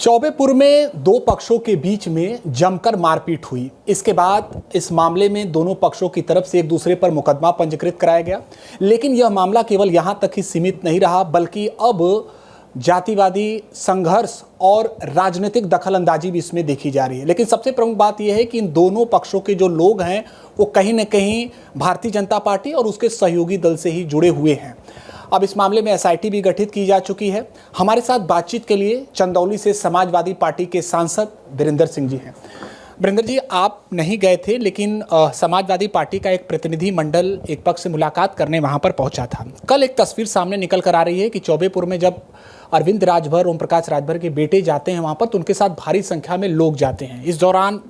चौबेपुर में दो पक्षों के बीच में जमकर मारपीट हुई। इसके बाद इस मामले में दोनों पक्षों की तरफ से एक दूसरे पर मुकदमा पंजीकृत कराया गया। लेकिन यह मामला केवल यहां तक ही सीमित नहीं रहा, बल्कि अब जातिवादी संघर्ष और राजनीतिक दखलंदाजी भी इसमें देखी जा रही है। लेकिन सबसे प्रमुख बात यह है कि इन दोनों पक्षों के जो लोग हैं वो कहीं न कहीं भारतीय जनता पार्टी और उसके सहयोगी दल से ही जुड़े हुए हैं। अब इस मामले में एसआईटी भी गठित की जा चुकी है। हमारे साथ बातचीत के लिए चंदौली से समाजवादी पार्टी के सांसद वीरेंद्र सिंह जी हैं। वीरेंद्र जी, आप नहीं गए थे, लेकिन समाजवादी पार्टी का एक प्रतिनिधि मंडल एक पक्ष से मुलाकात करने वहां पर पहुंचा था। कल एक तस्वीर सामने निकल कर आ रही है कि चौबेपुर में जब अरविंद राजभर, ओम प्रकाश राजभर के बेटे जाते हैं वहां पर, तो उनके साथ भारी संख्या में लोग जाते हैं। इस दौरान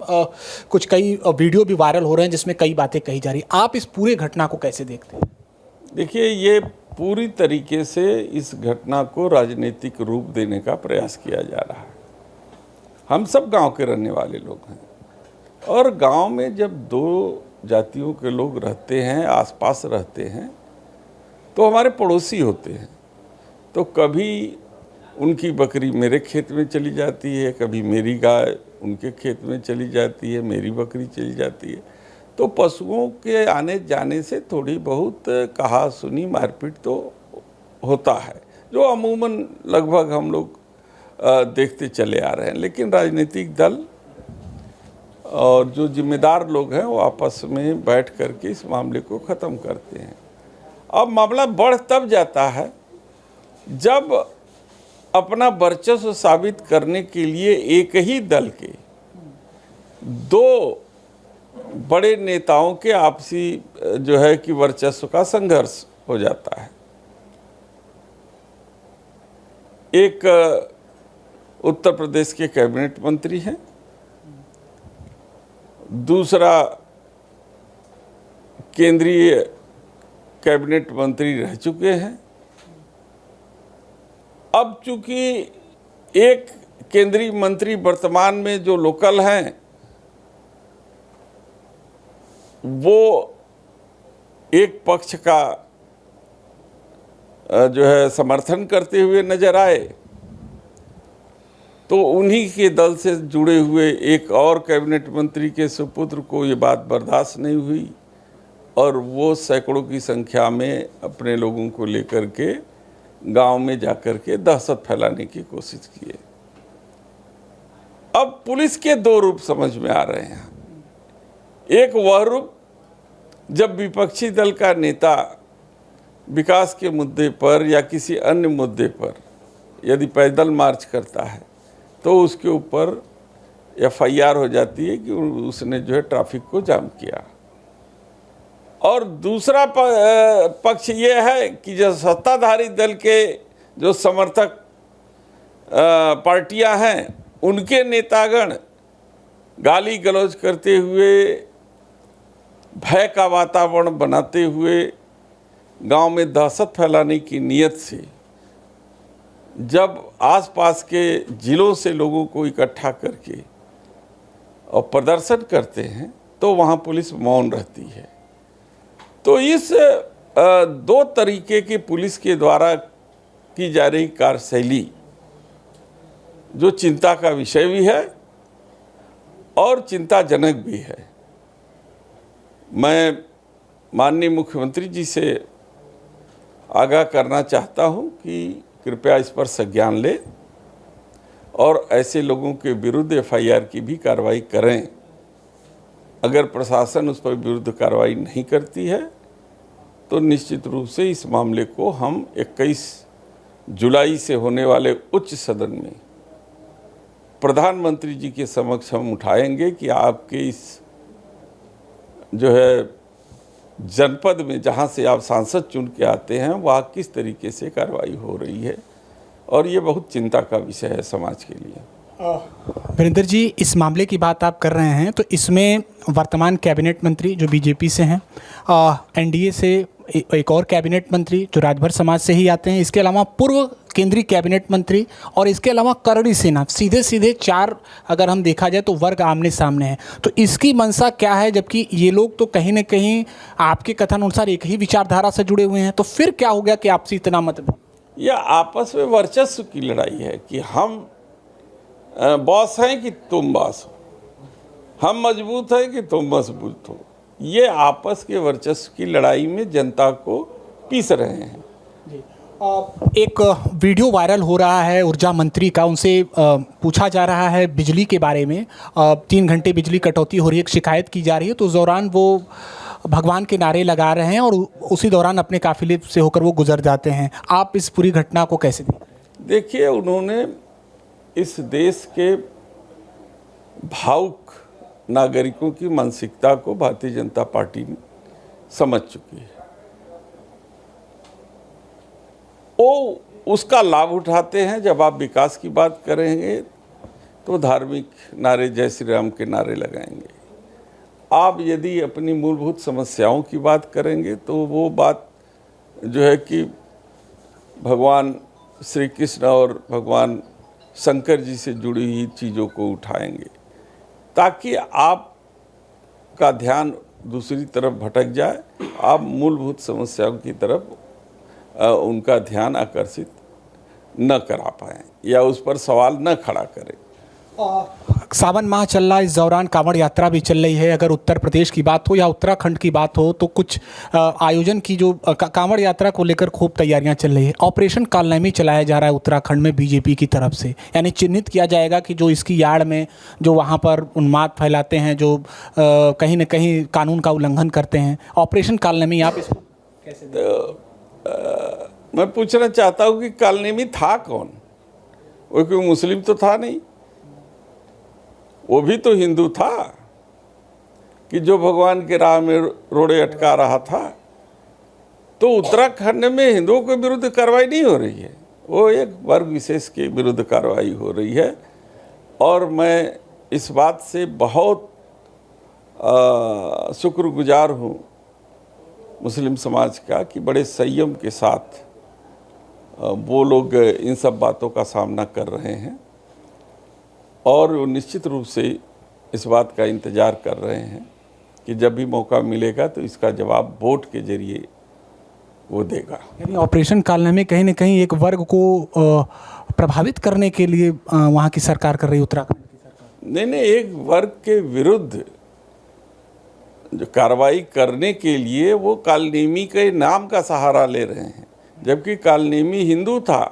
कुछ कई वीडियो भी वायरल हो रहे हैं जिसमें कई बातें कही जा रही हैं। आप इस पूरे घटना को कैसे देखते हैं? देखिए, ये पूरी तरीके से इस घटना को राजनीतिक रूप देने का प्रयास किया जा रहा है। हम सब गांव के रहने वाले लोग हैं और गांव में जब दो जातियों के लोग रहते हैं, आसपास रहते हैं, तो हमारे पड़ोसी होते हैं। तो कभी उनकी बकरी मेरे खेत में चली जाती है, कभी मेरी गाय उनके खेत में चली जाती है, मेरी बकरी चली जाती है। तो पशुओं के आने जाने से थोड़ी बहुत कहा सुनी मारपीट तो होता है, जो अमूमन लगभग हम लोग देखते चले आ रहे हैं। लेकिन राजनीतिक दल और जो जिम्मेदार लोग हैं वो आपस में बैठ करके इस मामले को ख़त्म करते हैं। अब मामला बढ़ तब जाता है जब अपना वर्चस्व साबित करने के लिए एक ही दल के दो बड़े नेताओं के आपसी जो है कि वर्चस्व का संघर्ष हो जाता है। एक उत्तर प्रदेश के कैबिनेट मंत्री हैं, दूसरा केंद्रीय कैबिनेट मंत्री रह चुके हैं। अब चूंकि एक केंद्रीय मंत्री वर्तमान में जो लोकल हैं वो एक पक्ष का जो है समर्थन करते हुए नजर आए, तो उन्हीं के दल से जुड़े हुए एक और कैबिनेट मंत्री के सुपुत्र को ये बात बर्दाश्त नहीं हुई और वो सैकड़ों की संख्या में अपने लोगों को लेकर के गांव में जाकर के दहशत फैलाने की कोशिश किए। अब पुलिस के दो रूप समझ में आ रहे हैं। एक वह रूप जब विपक्षी दल का नेता विकास के मुद्दे पर या किसी अन्य मुद्दे पर यदि पैदल मार्च करता है तो उसके ऊपर एफआईआर हो जाती है कि उसने जो है ट्रैफिक को जाम किया। और दूसरा पक्ष ये है कि जो सत्ताधारी दल के जो समर्थक पार्टियां हैं उनके नेतागण गाली गलौज करते हुए, भय का वातावरण बनाते हुए गांव में दहशत फैलाने की नीयत से जब आसपास के जिलों से लोगों को इकट्ठा करके और प्रदर्शन करते हैं तो वहां पुलिस मौन रहती है। तो इस दो तरीके की पुलिस के द्वारा की जा रही कार्यशैली जो चिंता का विषय भी है और चिंताजनक भी है। मैं माननीय मुख्यमंत्री जी से आगाह करना चाहता हूं कि कृपया इस पर संज्ञान लें और ऐसे लोगों के विरुद्ध एफआईआर की भी कार्रवाई करें। अगर प्रशासन उस पर विरुद्ध कार्रवाई नहीं करती है तो निश्चित रूप से इस मामले को हम 21 जुलाई से होने वाले उच्च सदन में प्रधानमंत्री जी के समक्ष हम उठाएंगे कि आपके इस जो है जनपद में जहां से आप सांसद चुन के आते हैं वहाँ किस तरीके से कार्रवाई हो रही है, और ये बहुत चिंता का विषय है समाज के लिए। वीरेंद्र जी, इस मामले की बात आप कर रहे हैं तो इसमें वर्तमान कैबिनेट मंत्री जो बीजेपी से हैं, एनडीए से एक और कैबिनेट मंत्री जो राजभर समाज से ही आते हैं, इसके अलावा पूर्व केंद्रीय कैबिनेट मंत्री और इसके अलावा करणी सेना, सीधे सीधे 4 अगर हम देखा जाए तो वर्ग आमने सामने हैं। तो इसकी मंशा क्या है, जबकि ये लोग तो कहीं ना कहीं आपके कथन अनुसार एक ही विचारधारा से जुड़े हुए हैं? तो फिर क्या हो गया कि आपसे इतना मतभेद? यह आपस में वर्चस्व की लड़ाई है कि हम बॉस हैं कि तुम बॉस हो, हम मजबूत हैं कि तुम मजबूत हो। ये आपस के वर्चस्व की लड़ाई में जनता को पीस रहे हैं। एक वीडियो वायरल हो रहा है ऊर्जा मंत्री का, उनसे पूछा जा रहा है बिजली के बारे में। 3 घंटे बिजली कटौती हो रही है, एक शिकायत की जा रही है, तो उस दौरान वो भगवान के नारे लगा रहे हैं और उसी दौरान अपने काफिले से होकर वो गुजर जाते हैं। आप इस पूरी घटना को कैसे देखिए, उन्होंने इस देश के भावुक नागरिकों की मानसिकता को भारतीय जनता पार्टी समझ चुकी है। वो उसका लाभ उठाते हैं। जब आप विकास की बात करेंगे तो धार्मिक नारे, जय श्री राम के नारे लगाएंगे। आप यदि अपनी मूलभूत समस्याओं की बात करेंगे तो वो बात जो है कि भगवान श्री कृष्ण और भगवान शंकर जी से जुड़ी हुई चीज़ों को उठाएंगे, ताकि आपका ध्यान दूसरी तरफ भटक जाए, आप मूलभूत समस्याओं की तरफ उनका ध्यान आकर्षित न करा पाएँ या उस पर सवाल न खड़ा करें। सावन माह चल रहा है, इस दौरान कांवड़ यात्रा भी चल रही है। अगर उत्तर प्रदेश की बात हो या उत्तराखंड की बात हो तो कुछ आयोजन की जो कांवड़ यात्रा को लेकर खूब तैयारियां चल रही है। ऑपरेशन कालनेमी चलाया जा रहा है उत्तराखंड में बीजेपी की तरफ से, यानी चिन्हित किया जाएगा कि जो इसकी यार्ड में जो वहां पर उन्माद फैलाते हैं, जो कहीं न कहीं कानून का उल्लंघन करते हैं। ऑपरेशन कालनेमी आप इसको कैसे मैं पूछना चाहता हूँ कि कालनेमी था कौन? वो कोई मुस्लिम तो था नहीं, वो भी तो हिंदू था कि जो भगवान के राह में रोड़े अटका रहा था। तो उत्तराखंड में हिंदुओं के विरुद्ध कार्रवाई नहीं हो रही है, वो एक वर्ग विशेष के विरुद्ध कार्रवाई हो रही है। और मैं इस बात से बहुत शुक्रगुजार हूँ मुस्लिम समाज का कि बड़े संयम के साथ वो लोग इन सब बातों का सामना कर रहे हैं और वो निश्चित रूप से इस बात का इंतज़ार कर रहे हैं कि जब भी मौका मिलेगा तो इसका जवाब वोट के जरिए वो देगा। यानी ऑपरेशन कालनेमी कहीं न कहीं एक वर्ग को प्रभावित करने के लिए वहाँ की सरकार कर रही है, उत्तराखंड की सरकार। नहीं, एक वर्ग के विरुद्ध जो कार्रवाई करने के लिए वो कालनेमी के नाम का सहारा ले रहे हैं, जबकि कालनेमी हिंदू था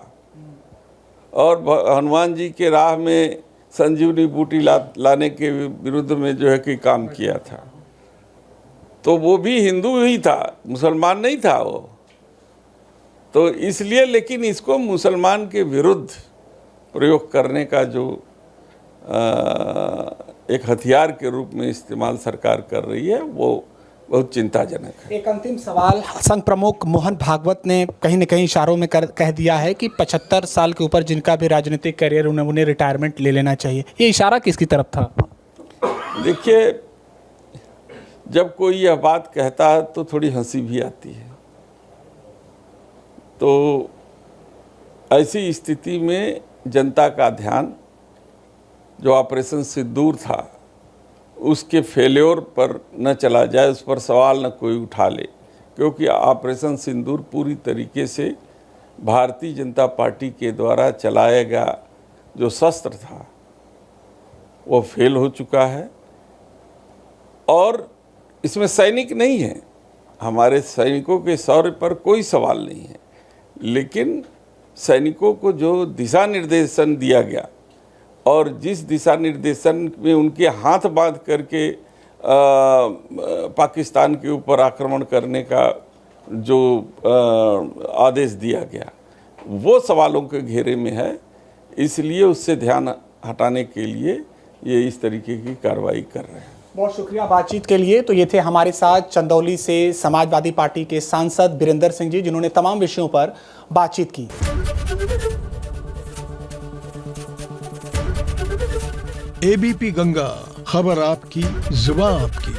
और हनुमान जी के राह में संजीवनी बूटी लाने के विरुद्ध में जो है कि काम किया था। तो वो भी हिंदू ही था, मुसलमान नहीं था वो। तो इसलिए, लेकिन इसको मुसलमान के विरुद्ध प्रयोग करने का जो एक हथियार के रूप में इस्तेमाल सरकार कर रही है, वो बहुत चिंताजनक है। एक अंतिम सवाल, संघ प्रमुख मोहन भागवत ने कहीं न कहीं इशारों में कह दिया है कि 75 साल के ऊपर जिनका भी राजनीतिक करियर उन्हें रिटायरमेंट ले लेना चाहिए। ये इशारा किसकी तरफ था? देखिए, जब कोई यह बात कहता है तो थोड़ी हंसी भी आती है। तो ऐसी स्थिति में जनता का ध्यान जो ऑपरेशन सिंदूर था उसके फेल्योर पर न चला जाए, उस पर सवाल न कोई उठा ले, क्योंकि ऑपरेशन सिंदूर पूरी तरीके से भारतीय जनता पार्टी के द्वारा चलाया गया जो शस्त्र था वो फेल हो चुका है। और इसमें सैनिक नहीं है, हमारे सैनिकों के शौर्य पर कोई सवाल नहीं है, लेकिन सैनिकों को जो दिशा निर्देशन दिया गया और जिस दिशा निर्देशन में उनके हाथ बांध करके पाकिस्तान के ऊपर आक्रमण करने का जो आदेश दिया गया, वो सवालों के घेरे में है। इसलिए उससे ध्यान हटाने के लिए ये इस तरीके की कार्रवाई कर रहे हैं। बहुत शुक्रिया बातचीत के लिए। तो ये थे हमारे साथ चंदौली से समाजवादी पार्टी के सांसद बीरेंद्र सिंह जी, जिन्होंने तमाम विषयों पर बातचीत की। एबीपी गंगा, खबर आपकी, जुबान आपकी।